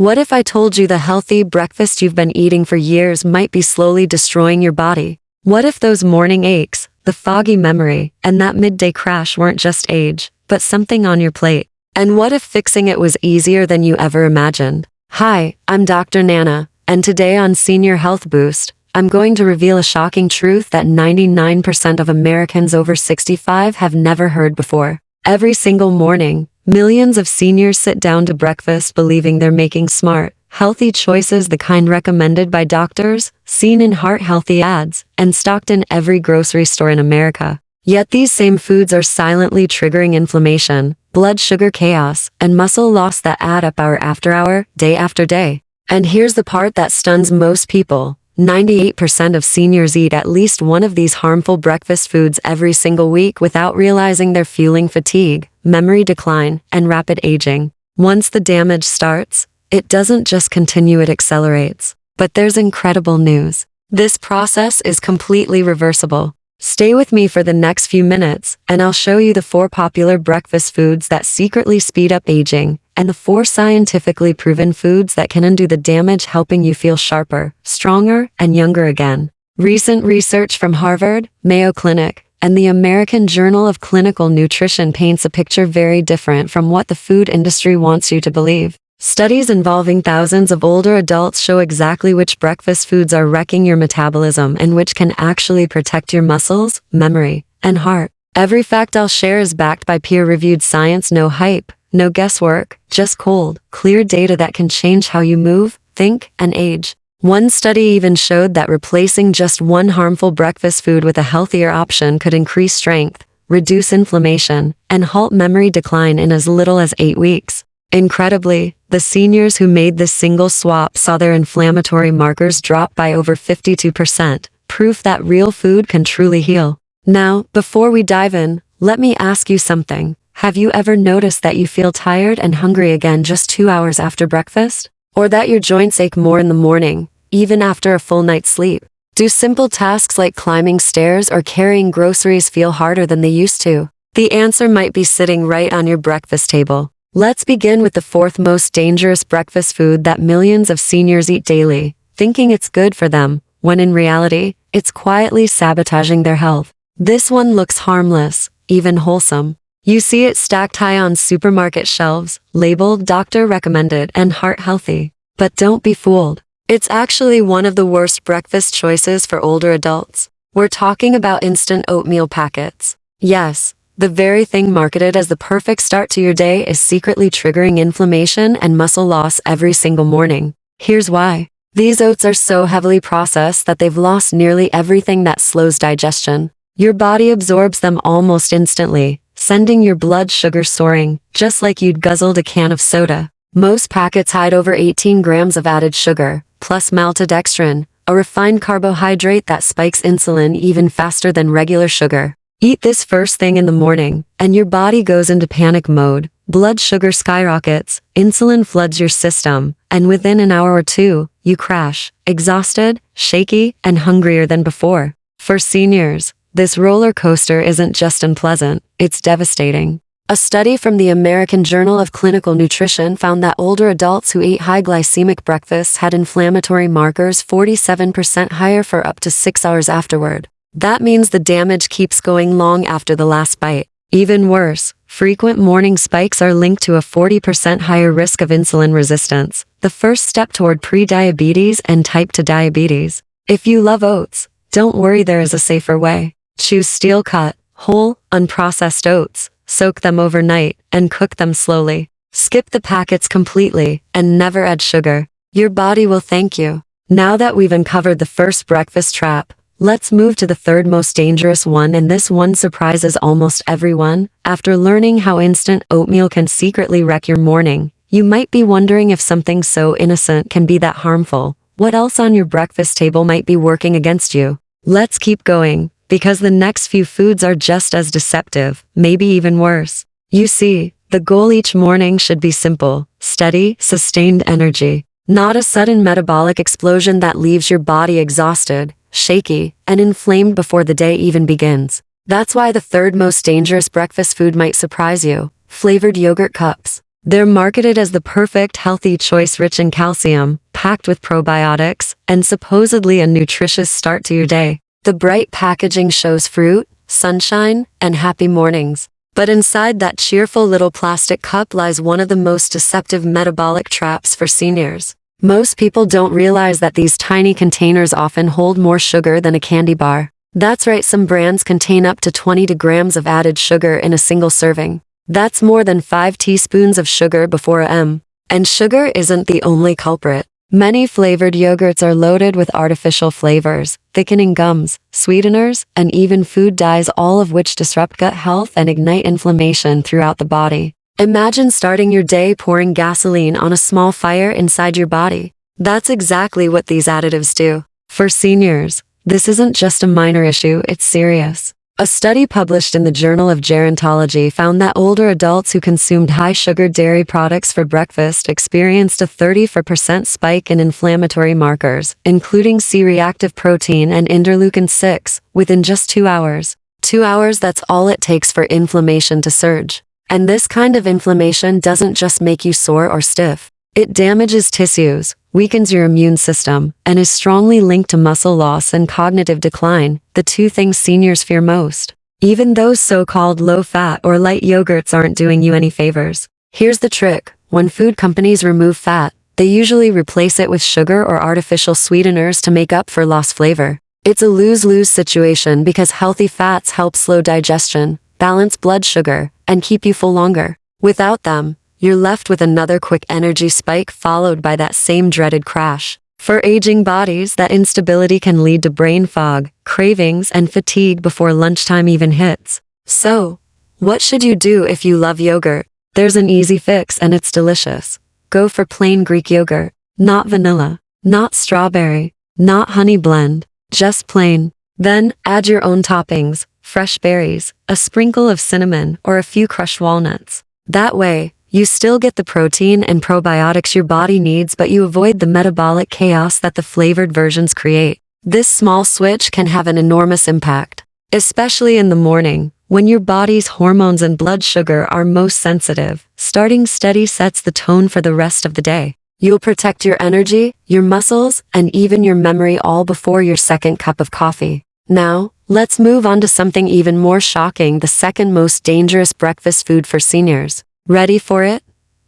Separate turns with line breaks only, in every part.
What if I told you the healthy breakfast you've been eating for years might be slowly destroying your body? What if those morning aches, the foggy memory, and that midday crash weren't just age, but something on your plate? And what if fixing it was easier than you ever imagined? Hi, I'm Dr. Nana, and today on Senior Health Boost, I'm going to reveal a shocking truth that 99% of Americans over 65 have never heard before. Every single morning, millions of seniors sit down to breakfast believing they're making smart, healthy choices, the kind recommended by doctors, seen in heart-healthy ads, and stocked in every grocery store in America. Yet these same foods are silently triggering inflammation, blood sugar chaos, and muscle loss that add up hour after hour, day after day. And here's the part that stuns most people. 98% of seniors eat at least one of these harmful breakfast foods every single week without realizing they're fueling fatigue, memory decline, and rapid aging. Once the damage starts, it doesn't just continue, it accelerates. But there's incredible news. This process is completely reversible. Stay with me for the next few minutes, and I'll show you the 4 popular breakfast foods that secretly speed up aging, and the 4 scientifically proven foods that can undo the damage, helping you feel sharper, stronger, and younger again. Recent research from Harvard, Mayo Clinic, and the American Journal of Clinical Nutrition paints a picture very different from what the food industry wants you to believe. Studies involving thousands of older adults show exactly which breakfast foods are wrecking your metabolism and which can actually protect your muscles, memory, and heart. Every fact I'll share is backed by peer-reviewed science, no hype, no guesswork, just cold, clear data that can change how you move, think, and age. One study even showed that replacing just one harmful breakfast food with a healthier option could increase strength, reduce inflammation, and halt memory decline in as little as 8 weeks. Incredibly, the seniors who made this single swap saw their inflammatory markers drop by over 52%, proof that real food can truly heal. Now, before we dive in, let me ask you something. Have you ever noticed that you feel tired and hungry again just 2 hours after breakfast? Or that your joints ache more in the morning, even after a full night's sleep? Do simple tasks like climbing stairs or carrying groceries feel harder than they used to? The answer might be sitting right on your breakfast table. Let's begin with the 4th most dangerous breakfast food that millions of seniors eat daily, thinking it's good for them, when in reality, it's quietly sabotaging their health. This one looks harmless, even wholesome. You see it stacked high on supermarket shelves, labeled doctor recommended and heart healthy. But don't be fooled. It's actually one of the worst breakfast choices for older adults. We're talking about instant oatmeal packets. Yes, the very thing marketed as the perfect start to your day is secretly triggering inflammation and muscle loss every single morning. Here's why. These oats are so heavily processed that they've lost nearly everything that slows digestion. Your body absorbs them almost instantly, sending your blood sugar soaring, just like you'd guzzled a can of soda. Most packets hide over 18 grams of added sugar, plus maltodextrin, a refined carbohydrate that spikes insulin even faster than regular sugar. Eat this first thing in the morning, and your body goes into panic mode. Blood sugar skyrockets, insulin floods your system, and within an hour or 2, you crash, exhausted, shaky, and hungrier than before. For seniors, this roller coaster isn't just unpleasant, it's devastating. A study from the American Journal of Clinical Nutrition found that older adults who ate high glycemic breakfasts had inflammatory markers 47% higher for up to 6 hours afterward. That means the damage keeps going long after the last bite. Even worse, frequent morning spikes are linked to a 40% higher risk of insulin resistance, the first step toward pre-diabetes and type 2 diabetes. If you love oats, don't worry, there is a safer way. Choose steel-cut, whole, unprocessed oats, soak them overnight, and cook them slowly. Skip the packets completely, and never add sugar. Your body will thank you. Now that we've uncovered the first breakfast trap, let's move to the 3rd most dangerous one, and this one surprises almost everyone. After learning how instant oatmeal can secretly wreck your morning, you might be wondering if something so innocent can be that harmful. What else on your breakfast table might be working against you? Let's keep going, because the next few foods are just as deceptive, maybe even worse. You see, the goal each morning should be simple: steady, sustained energy. Not a sudden metabolic explosion that leaves your body exhausted, shaky, and inflamed before the day even begins. That's why the 3rd most dangerous breakfast food might surprise you: flavored yogurt cups. They're marketed as the perfect healthy choice rich in calcium, packed with probiotics, and supposedly a nutritious start to your day. The bright packaging shows fruit, sunshine, and happy mornings. But inside that cheerful little plastic cup lies one of the most deceptive metabolic traps for seniors. Most people don't realize that these tiny containers often hold more sugar than a candy bar. That's right, some brands contain up to 20 grams of added sugar in a single serving. That's more than 5 teaspoons of sugar before a M. And sugar isn't the only culprit. Many flavored yogurts are loaded with artificial flavors, thickening gums, sweeteners, and even food dyes, all of which disrupt gut health and ignite inflammation throughout the body. Imagine starting your day pouring gasoline on a small fire inside your body. That's exactly what these additives do. For seniors, this isn't just a minor issue, it's serious. A study published in the Journal of Gerontology found that older adults who consumed high-sugar dairy products for breakfast experienced a 34% spike in inflammatory markers, including C-reactive protein and interleukin-6, within just 2 hours. 2 hours, that's all it takes for inflammation to surge. And this kind of inflammation doesn't just make you sore or stiff. It damages tissues, weakens your immune system, and is strongly linked to muscle loss and cognitive decline, the two things seniors fear most. Even those so-called low-fat or light yogurts aren't doing you any favors. Here's the trick. When food companies remove fat, they usually replace it with sugar or artificial sweeteners to make up for lost flavor. It's a lose-lose situation because healthy fats help slow digestion, balance blood sugar, and keep you full longer. Without them, you're left with another quick energy spike followed by that same dreaded crash. For aging bodies, that instability can lead to brain fog, cravings, and fatigue before lunchtime even hits. So, what should you do if you love yogurt? There's an easy fix and it's delicious. Go for plain Greek yogurt. Not vanilla, not strawberry, not honey blend, just plain. Then, add your own toppings, fresh berries, a sprinkle of cinnamon, or a few crushed walnuts. That way, you still get the protein and probiotics your body needs, but you avoid the metabolic chaos that the flavored versions create. This small switch can have an enormous impact, especially in the morning, when your body's hormones and blood sugar are most sensitive. Starting steady sets the tone for the rest of the day. You'll protect your energy, your muscles, and even your memory all before your second cup of coffee. Now, let's move on to something even more shocking, the second most dangerous breakfast food for seniors. Ready for it?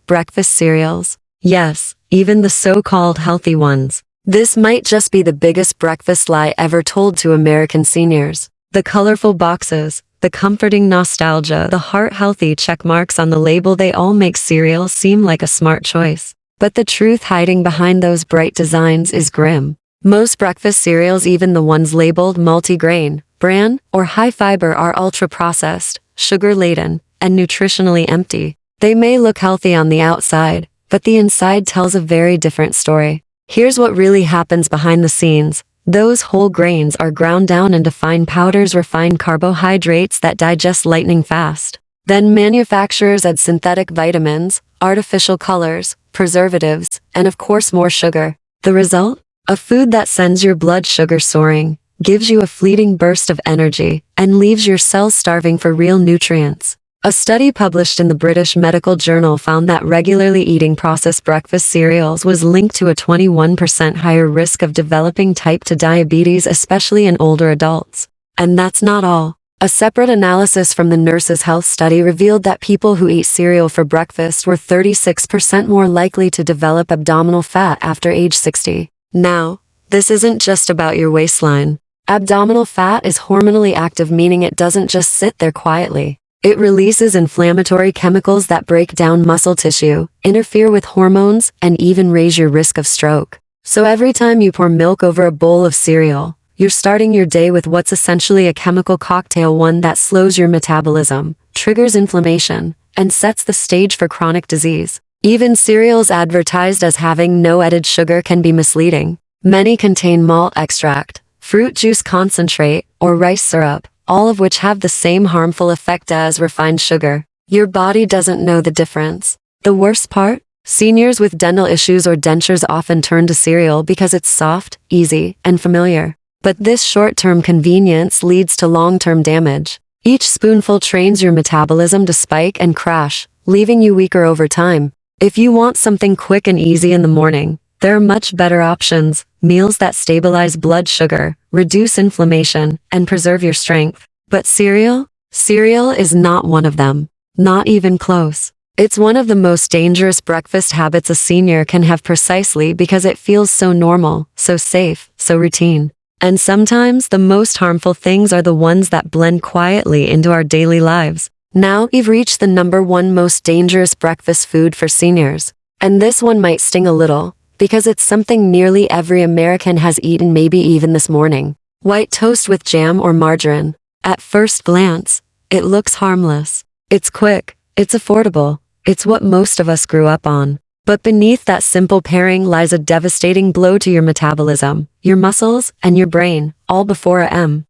Breakfast cereals. Yes, even the so-called healthy ones. This might just be the biggest breakfast lie ever told to American seniors. The colorful boxes, the comforting nostalgia, the heart-healthy check marks on the label, they all make cereal seem like a smart choice. But the truth hiding behind those bright designs is grim. Most breakfast cereals, even the ones labeled multi-grain, bran, or high-fiber, are ultra-processed, sugar-laden, and nutritionally empty. They may look healthy on the outside, but the inside tells a very different story. Here's what really happens behind the scenes. Those whole grains are ground down into fine powders, refined carbohydrates that digest lightning fast. Then manufacturers add synthetic vitamins, artificial colors, preservatives, and of course more sugar. The result? A food that sends your blood sugar soaring, gives you a fleeting burst of energy, and leaves your cells starving for real nutrients. A study published in the British Medical Journal found that regularly eating processed breakfast cereals was linked to a 21% higher risk of developing type 2 diabetes, especially in older adults. And that's not all. A separate analysis from the Nurses' Health Study revealed that people who eat cereal for breakfast were 36% more likely to develop abdominal fat after age 60. Now, this isn't just about your waistline. Abdominal fat is hormonally active, meaning it doesn't just sit there quietly. It releases inflammatory chemicals that break down muscle tissue, interfere with hormones, and even raise your risk of stroke. So every time you pour milk over a bowl of cereal, you're starting your day with what's essentially a chemical cocktail, one that slows your metabolism, triggers inflammation, and sets the stage for chronic disease. Even cereals advertised as having no added sugar can be misleading. Many contain malt extract, fruit juice concentrate, or rice syrup, all of which have the same harmful effect as refined sugar. Your body doesn't know the difference. The worst part? Seniors with dental issues or dentures often turn to cereal because it's soft, easy, and familiar. But this short-term convenience leads to long-term damage. Each spoonful trains your metabolism to spike and crash, leaving you weaker over time. If you want something quick and easy in the morning, there are much better options, meals that stabilize blood sugar, reduce inflammation, and preserve your strength. But cereal? Cereal is not one of them. Not even close. It's one of the most dangerous breakfast habits a senior can have precisely because it feels so normal, so safe, so routine. And sometimes the most harmful things are the ones that blend quietly into our daily lives. Now we've reached the #1 most dangerous breakfast food for seniors. And this one might sting a little, because it's something nearly every American has eaten, maybe even this morning. White toast with jam or margarine. At first glance, it looks harmless. It's quick, it's affordable, it's what most of us grew up on. But beneath that simple pairing lies a devastating blow to your metabolism, your muscles, and your brain, all before a M.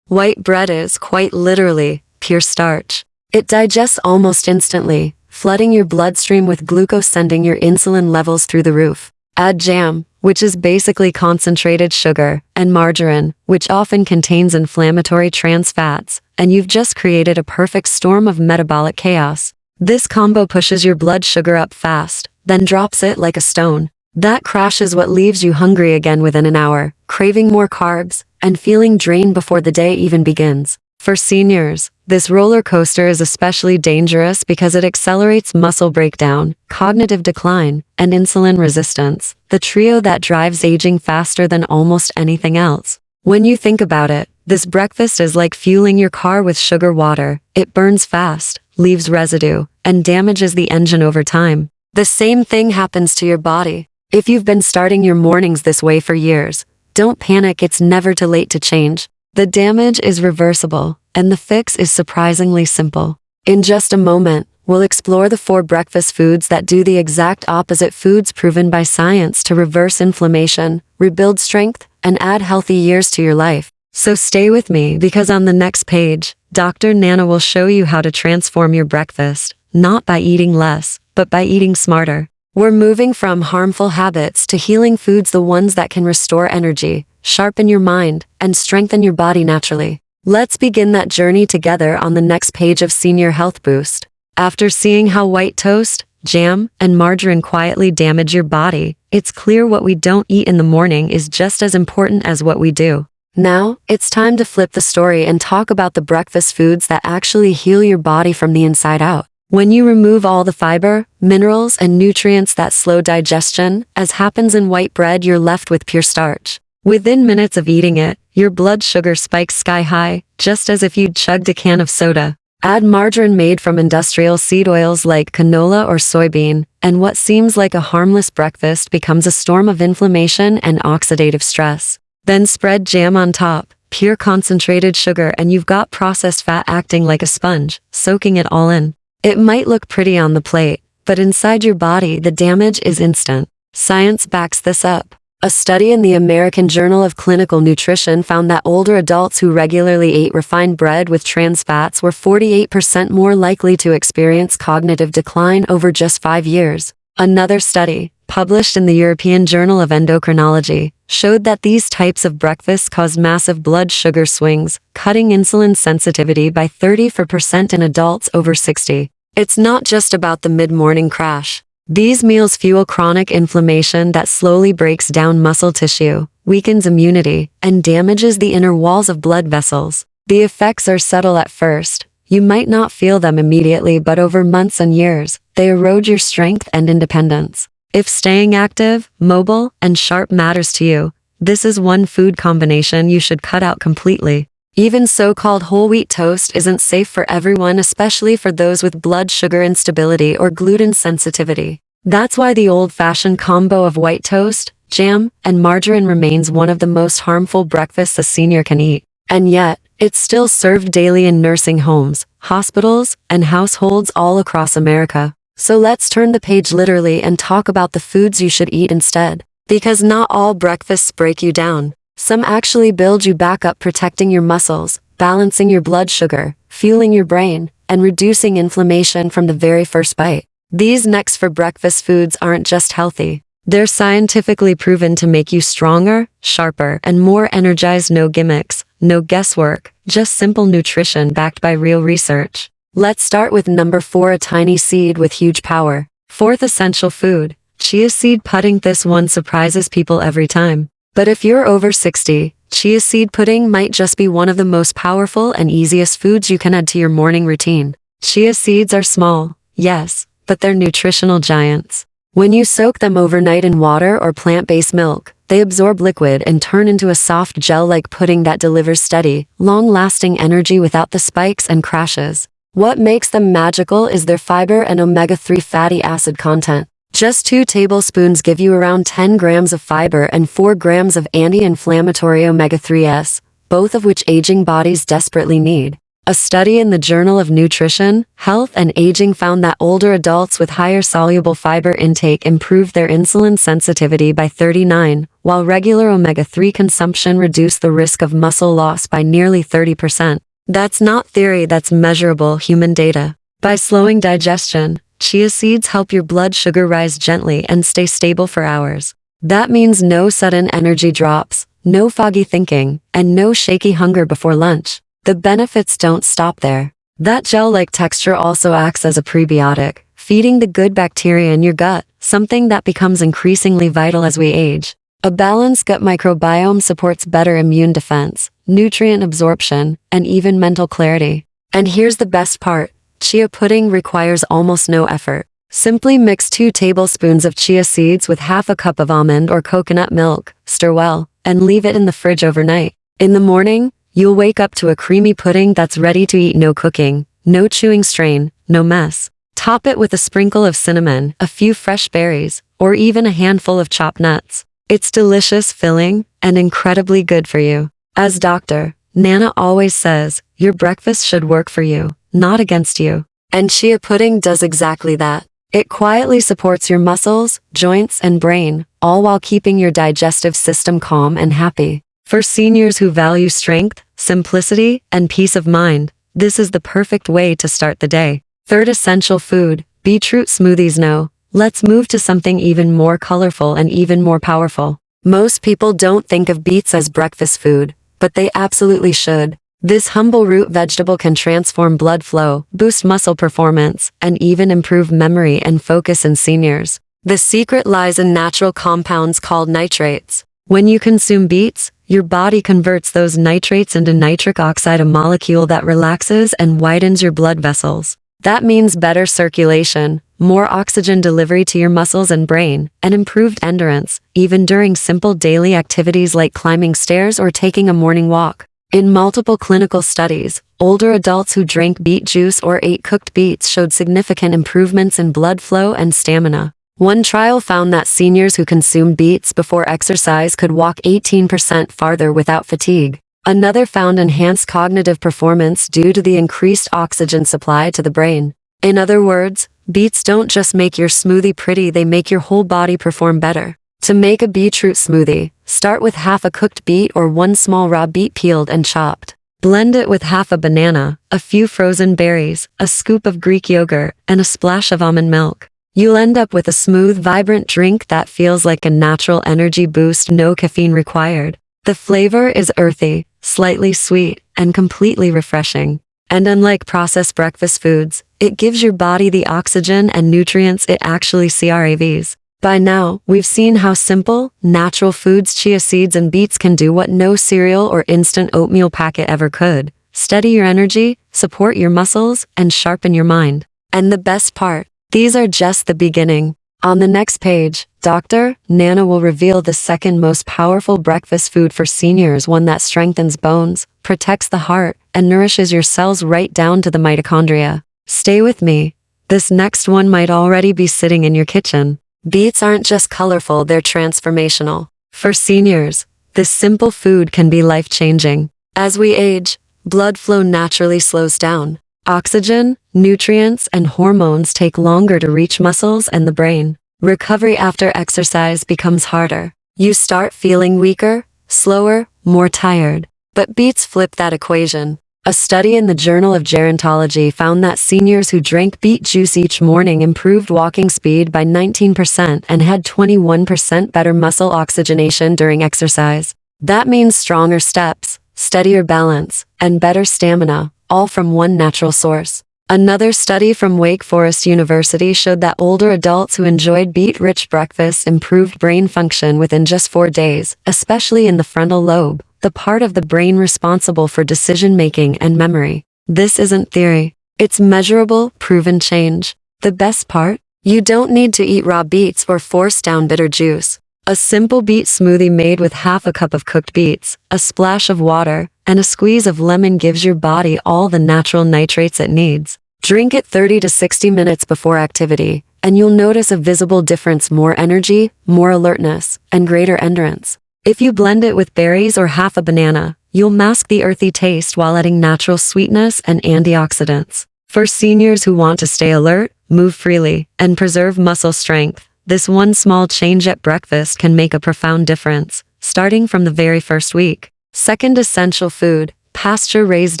White bread is, quite literally, pure starch. It digests almost instantly, flooding your bloodstream with glucose, sending your insulin levels through the roof. Add jam, which is basically concentrated sugar, and margarine, which often contains inflammatory trans fats, and you've just created a perfect storm of metabolic chaos. This combo pushes your blood sugar up fast, then drops it like a stone. That crash is what leaves you hungry again within an hour, craving more carbs, and feeling drained before the day even begins. For seniors, this roller coaster is especially dangerous because it accelerates muscle breakdown, cognitive decline, and insulin resistance, the trio that drives aging faster than almost anything else. When you think about it, this breakfast is like fueling your car with sugar water. It burns fast, leaves residue, and damages the engine over time. The same thing happens to your body. If you've been starting your mornings this way for years, don't panic, it's never too late to change. The damage is reversible, and the fix is surprisingly simple. In just a moment, we'll explore the 4 breakfast foods that do the exact opposite, foods proven by science to reverse inflammation, rebuild strength, and add healthy years to your life. So stay with me, because on the next page, Dr. Nana will show you how to transform your breakfast, not by eating less, but by eating smarter. We're moving from harmful habits to healing foods, the ones that can restore energy, sharpen your mind, and strengthen your body naturally. Let's begin that journey together on the next page of Senior Health Boost. After seeing how white toast, jam, and margarine quietly damage your body, it's clear what we don't eat in the morning is just as important as what we do. Now, it's time to flip the story and talk about the breakfast foods that actually heal your body from the inside out. When you remove all the fiber, minerals, and nutrients that slow digestion, as happens in white bread, you're left with pure starch. Within minutes of eating it, your blood sugar spikes sky high, just as if you'd chugged a can of soda. Add margarine made from industrial seed oils like canola or soybean, and what seems like a harmless breakfast becomes a storm of inflammation and oxidative stress. Then spread jam on top, pure concentrated sugar, and you've got processed fat acting like a sponge, soaking it all in. It might look pretty on the plate, but inside your body the damage is instant. Science backs this up. A study in the American Journal of Clinical Nutrition found that older adults who regularly ate refined bread with trans fats were 48% more likely to experience cognitive decline over just 5 years. Another study, published in the European Journal of Endocrinology, showed that these types of breakfasts cause massive blood sugar swings, cutting insulin sensitivity by 30% in adults over 60. It's not just about the mid-morning crash. These meals fuel chronic inflammation that slowly breaks down muscle tissue, weakens immunity, and damages the inner walls of blood vessels. The effects are subtle at first. You might not feel them immediately, but over months and years, they erode your strength and independence. If staying active, mobile, and sharp matters to you, this is one food combination you should cut out completely. Even so-called whole wheat toast isn't safe for everyone, especially for those with blood sugar instability or gluten sensitivity. That's why the old-fashioned combo of white toast, jam, and margarine remains one of the most harmful breakfasts a senior can eat. And yet, it's still served daily in nursing homes, hospitals, and households all across America. So let's turn the page literally and talk about the foods you should eat instead. Because not all breakfasts break you down. Some actually build you back up, protecting your muscles, balancing your blood sugar, fueling your brain, and reducing inflammation from the very first bite. These next for breakfast foods aren't just healthy. They're scientifically proven to make you stronger, sharper, and more energized. No gimmicks, no guesswork, just simple nutrition backed by real research. Let's start with number 4, a tiny seed with huge power. Fourth essential food, chia seed pudding. This one surprises people every time. But if you're over 60, chia seed pudding might just be one of the most powerful and easiest foods you can add to your morning routine. Chia seeds are small, yes, but they're nutritional giants. When you soak them overnight in water or plant-based milk, they absorb liquid and turn into a soft gel-like pudding that delivers steady, long-lasting energy without the spikes and crashes. What makes them magical is their fiber and omega-3 fatty acid content. Just 2 tablespoons give you around 10 grams of fiber and 4 grams of anti-inflammatory omega-3s, both of which aging bodies desperately need. A study in the Journal of Nutrition, Health and Aging found that older adults with higher soluble fiber intake improved their insulin sensitivity by 39, while regular omega-3 consumption reduced the risk of muscle loss by nearly 30%. That's not theory, that's measurable human data. By slowing digestion, chia seeds help your blood sugar rise gently and stay stable for hours. That means no sudden energy drops, no foggy thinking, and no shaky hunger before lunch. The benefits don't stop there. That gel-like texture also acts as a prebiotic, feeding the good bacteria in your gut, something that becomes increasingly vital as we age. A balanced gut microbiome supports better immune defense, nutrient absorption, and even mental clarity. And here's the best part. Chia pudding requires almost no effort. Simply mix 2 tablespoons of chia seeds with half a cup of almond or coconut milk, stir well, and leave it in the fridge overnight. In the morning, you'll wake up to a creamy pudding that's ready to eat. No cooking, no chewing strain, no mess. Top it with a sprinkle of cinnamon, a few fresh berries, or even a handful of chopped nuts. It's delicious, filling, and incredibly good for you. As Dr. Nana always says, your breakfast should work for you, not against you. And chia pudding does exactly that. It quietly supports your muscles, joints, and brain, all while keeping your digestive system calm and happy. For seniors who value strength, simplicity, and peace of mind, this is the perfect way to start the day. Third essential food, beetroot smoothies. Now, let's move to something even more colorful and even more powerful. Most people don't think of beets as breakfast food, but they absolutely should. This humble root vegetable can transform blood flow, boost muscle performance, and even improve memory and focus in seniors. The secret lies in natural compounds called nitrates. When you consume beets, your body converts those nitrates into nitric oxide, a molecule that relaxes and widens your blood vessels. That means better circulation, more oxygen delivery to your muscles and brain, and improved endurance, even during simple daily activities like climbing stairs or taking a morning walk. In multiple clinical studies, older adults who drank beet juice or ate cooked beets showed significant improvements in blood flow and stamina. One trial found that seniors who consumed beets before exercise could walk 18% farther without fatigue. Another found enhanced cognitive performance due to the increased oxygen supply to the brain. In other words, beets don't just make your smoothie pretty, they make your whole body perform better. To make a beetroot smoothie, start with half a cooked beet or 1 small raw beet peeled and chopped. Blend it with half a banana, a few frozen berries, a scoop of Greek yogurt, and a splash of almond milk. You'll end up with a smooth, vibrant drink that feels like a natural energy boost, no caffeine required. The flavor is earthy, slightly sweet, and completely refreshing. And unlike processed breakfast foods, it gives your body the oxygen and nutrients it actually craves. By now, we've seen how simple, natural foods chia seeds and beets can do what no cereal or instant oatmeal packet ever could. Steady your energy, support your muscles, and sharpen your mind. And the best part, these are just the beginning. On the next page, Dr. Nana will reveal the second most powerful breakfast food for seniors, one that strengthens bones, protects the heart, and nourishes your cells right down to the mitochondria. Stay with me. this next one might already be sitting in your kitchen. Beets aren't just colorful, they're transformational. For seniors, this simple food can be life-changing. As we age, blood flow naturally slows down. Oxygen, nutrients, and hormones take longer to reach muscles and the brain. Recovery after exercise becomes harder. You start feeling weaker, slower, more tired. But beets flip that equation. A study in the Journal of Gerontology found that seniors who drank beet juice each morning improved walking speed by 19% and had 21% better muscle oxygenation during exercise. That means stronger steps, steadier balance, and better stamina, all from one natural source. Another study from Wake Forest University showed that older adults who enjoyed beet-rich breakfasts improved brain function within just 4 days, especially in the frontal lobe, the part of the brain responsible for decision-making and memory. This isn't theory. It's measurable, proven change. The best part? You don't need to eat raw beets or force down bitter juice. A simple beet smoothie made with half a cup of cooked beets, a splash of water, and a squeeze of lemon gives your body all the natural nitrates it needs. Drink it 30 to 60 minutes before activity, and you'll notice a visible difference: more energy, more alertness, and greater endurance. If you blend it with berries or half a banana, you'll mask the earthy taste while adding natural sweetness and antioxidants. For seniors who want to stay alert, move freely, and preserve muscle strength, this one small change at breakfast can make a profound difference, starting from the very first week. Second essential food, pasture-raised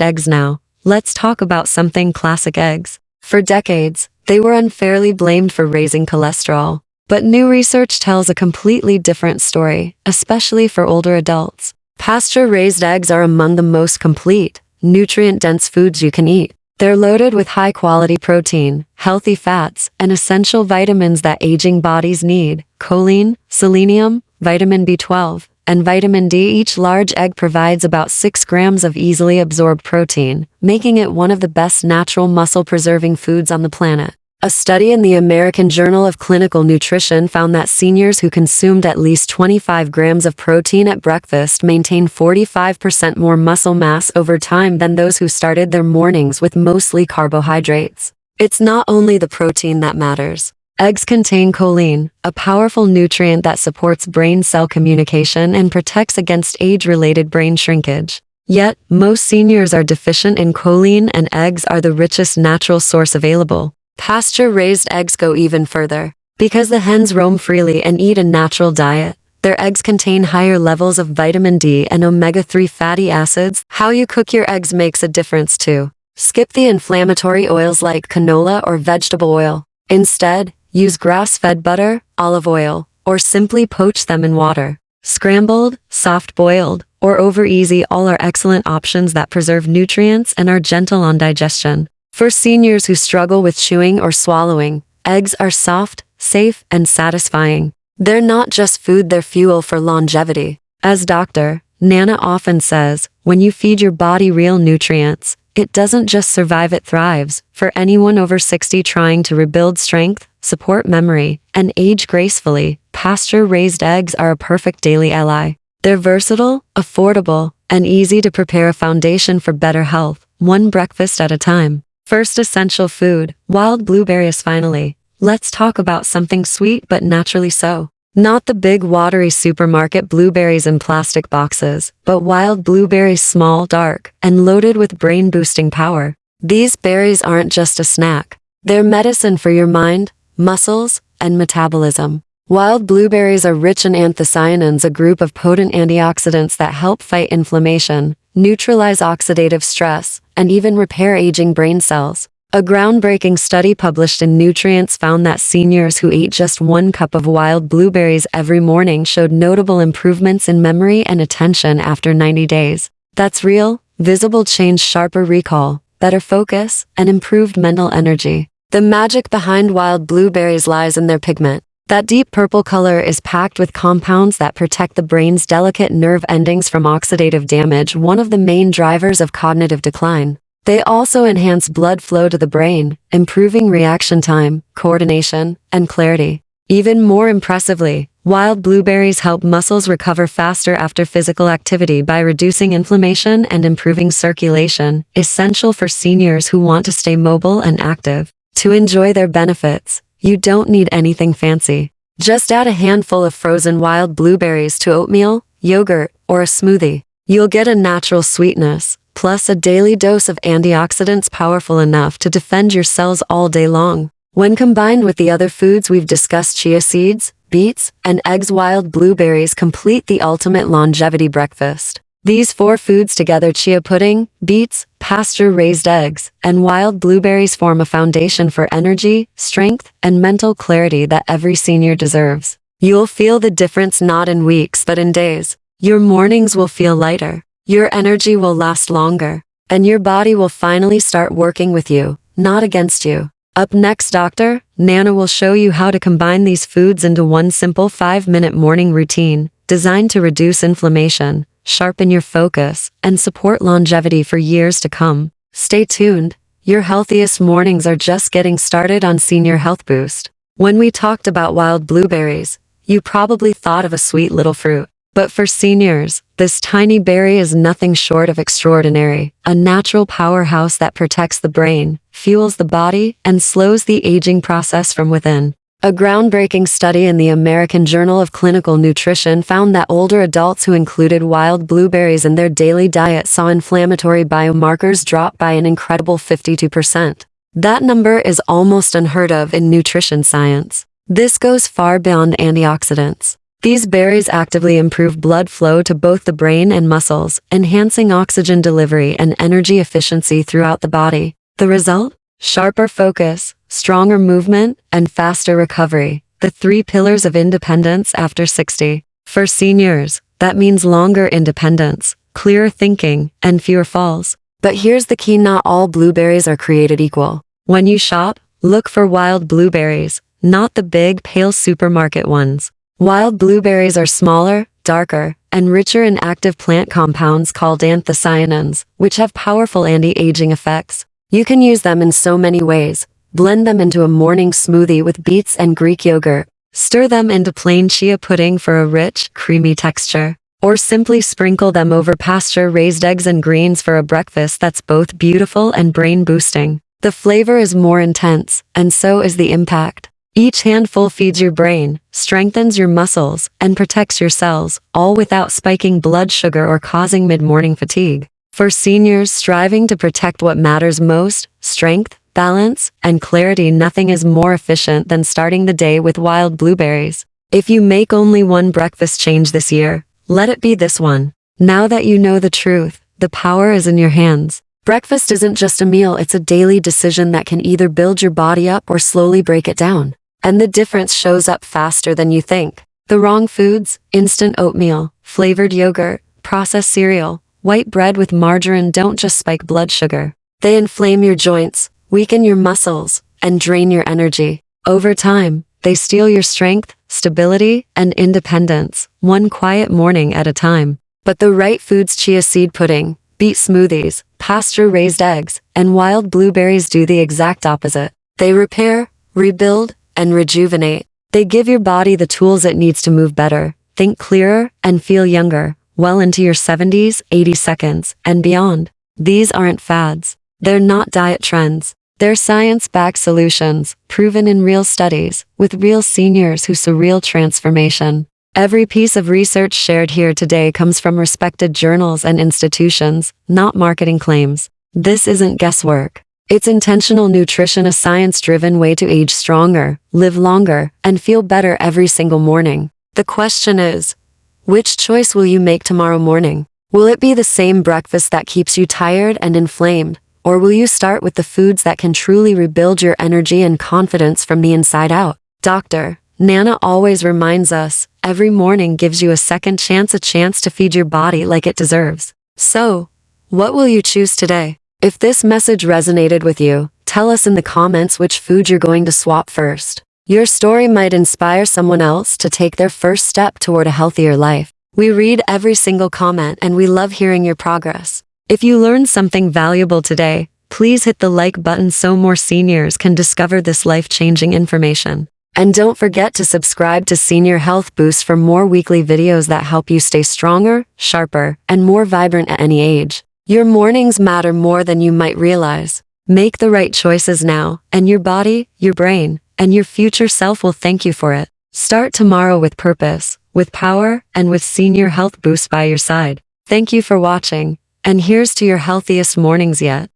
eggs. Now, let's talk about something classic: eggs. For decades, they were unfairly blamed for raising cholesterol. But new research tells a completely different story, especially for older adults. Pasture-raised eggs are among the most complete, nutrient-dense foods you can eat. They're loaded with high-quality protein, healthy fats, and essential vitamins that aging bodies need: choline, selenium, vitamin B12, and vitamin D. Each large egg provides about 6 grams of easily absorbed protein, making it one of the best natural muscle-preserving foods on the planet. A study in the American Journal of Clinical Nutrition found that seniors who consumed at least 25 grams of protein at breakfast maintained 45% more muscle mass over time than those who started their mornings with mostly carbohydrates. It's not only the protein that matters. Eggs contain choline, a powerful nutrient that supports brain cell communication and protects against age-related brain shrinkage. Yet, most seniors are deficient in choline, and eggs are the richest natural source available. Pasture-raised eggs go even further. Because the hens roam freely and eat a natural diet, their eggs contain higher levels of vitamin D and omega-3 fatty acids. How you cook your eggs makes a difference too. Skip the inflammatory oils like canola or vegetable oil. Instead, use grass-fed butter, olive oil, or simply poach them in water. Scrambled, soft-boiled, or over-easy, all are excellent options that preserve nutrients and are gentle on digestion. For seniors who struggle with chewing or swallowing, eggs are soft, safe, and satisfying. They're not just food, they're fuel for longevity. As Dr. Nana often says, when you feed your body real nutrients, it doesn't just survive, it thrives. For anyone over 60 trying to rebuild strength, support memory, and age gracefully, pasture-raised eggs are a perfect daily ally. They're versatile, affordable, and easy to prepare, a foundation for better health, one breakfast at a time. First essential food, wild blueberries. Finally, let's talk about something sweet but naturally so. Not the big watery supermarket blueberries in plastic boxes, but wild blueberries, small, dark, and loaded with brain-boosting power. These berries aren't just a snack. They're medicine for your mind, muscles, and metabolism. Wild blueberries are rich in anthocyanins, a group of potent antioxidants that help fight inflammation, neutralize oxidative stress, and even repair aging brain cells. A groundbreaking study published in Nutrients found that seniors who ate just 1 cup of wild blueberries every morning showed notable improvements in memory and attention after 90 days. That's real, visible change: sharper recall, better focus, and improved mental energy. The magic behind wild blueberries lies in their pigment. That deep purple color is packed with compounds that protect the brain's delicate nerve endings from oxidative damage, one of the main drivers of cognitive decline. They also enhance blood flow to the brain, improving reaction time, coordination, and clarity. Even more impressively, wild blueberries help muscles recover faster after physical activity by reducing inflammation and improving circulation, essential for seniors who want to stay mobile and active. To enjoy their benefits, you don't need anything fancy. Just add a handful of frozen wild blueberries to oatmeal, yogurt, or a smoothie. You'll get a natural sweetness, plus a daily dose of antioxidants powerful enough to defend your cells all day long. When combined with the other foods we've discussed, chia seeds, beets, and eggs, wild blueberries complete the ultimate longevity breakfast. These 4 foods together, chia pudding, beets, pasture-raised eggs, and wild blueberries, form a foundation for energy, strength, and mental clarity that every senior deserves. You'll feel the difference not in weeks but in days. Your mornings will feel lighter, your energy will last longer, and your body will finally start working with you, not against you. Up next, Dr. Nana will show you how to combine these foods into one simple 5-minute morning routine designed to reduce inflammation, sharpen your focus, and support longevity for years to come. Stay tuned. Your healthiest mornings are just getting started on Senior Health Boost. When we talked about wild blueberries, you probably thought of a sweet little fruit. But for seniors, this tiny berry is nothing short of extraordinary, a natural powerhouse that protects the brain, fuels the body, and slows the aging process from within. A groundbreaking study in the American Journal of Clinical Nutrition found that older adults who included wild blueberries in their daily diet saw inflammatory biomarkers drop by an incredible 52%. That number is almost unheard of in nutrition science. This goes far beyond antioxidants. These berries actively improve blood flow to both the brain and muscles, enhancing oxygen delivery and energy efficiency throughout the body. The result? Sharper focus, stronger movement, and faster recovery. The 3 pillars of independence after 60. For seniors, that means longer independence, clearer thinking, and fewer falls. But here's the key: not all blueberries are created equal. When you shop, look for wild blueberries, not the big, pale supermarket ones. Wild blueberries are smaller, darker, and richer in active plant compounds called anthocyanins, which have powerful anti-aging effects. You can use them in so many ways. Blend them into a morning smoothie with beets and Greek yogurt. Stir them into plain chia pudding for a rich, creamy texture. Or simply sprinkle them over pasture-raised eggs and greens for a breakfast that's both beautiful and brain-boosting. The flavor is more intense, and so is the impact. Each handful feeds your brain, strengthens your muscles, and protects your cells, all without spiking blood sugar or causing mid-morning fatigue. For seniors striving to protect what matters most, strength, balance, and clarity, nothing is more efficient than starting the day with wild blueberries. If you make only one breakfast change this year, let it be this one. Now that you know the truth, the power is in your hands. Breakfast isn't just a meal, it's a daily decision that can either build your body up or slowly break it down. And the difference shows up faster than you think. The wrong foods, instant oatmeal, flavored yogurt, processed cereal, white bread with margarine don't just spike blood sugar. They inflame your joints, weaken your muscles, and drain your energy. Over time, they steal your strength, stability, and independence, one quiet morning at a time. But the right foods, chia seed pudding, beet smoothies, pasture-raised eggs, and wild blueberries do the exact opposite. They repair, rebuild, and rejuvenate. They give your body the tools it needs to move better, think clearer, and feel younger, well into your 70s, 80 seconds, and beyond. These aren't fads. They're not diet trends. They're science-backed solutions, proven in real studies, with real seniors who saw real transformation. Every piece of research shared here today comes from respected journals and institutions, not marketing claims. This isn't guesswork. It's intentional nutrition, a science-driven way to age stronger, live longer, and feel better every single morning. The question is, which choice will you make tomorrow morning? Will it be the same breakfast that keeps you tired and inflamed, or will you start with the foods that can truly rebuild your energy and confidence from the inside out? Dr. Nana always reminds us, every morning gives you a second chance, a chance to feed your body like it deserves. So, what will you choose today? If this message resonated with you, tell us in the comments which food you're going to swap first. Your story might inspire someone else to take their first step toward a healthier life. We read every single comment and we love hearing your progress. If you learned something valuable today, please hit the like button so more seniors can discover this life-changing information. And don't forget to subscribe to Senior Health Boost for more weekly videos that help you stay stronger, sharper, and more vibrant at any age. Your mornings matter more than you might realize. Make the right choices now, and your body, your brain, and your future self will thank you for it. Start tomorrow with purpose, with power, and with Senior Health Boost by your side. Thank you for watching, and here's to your healthiest mornings yet.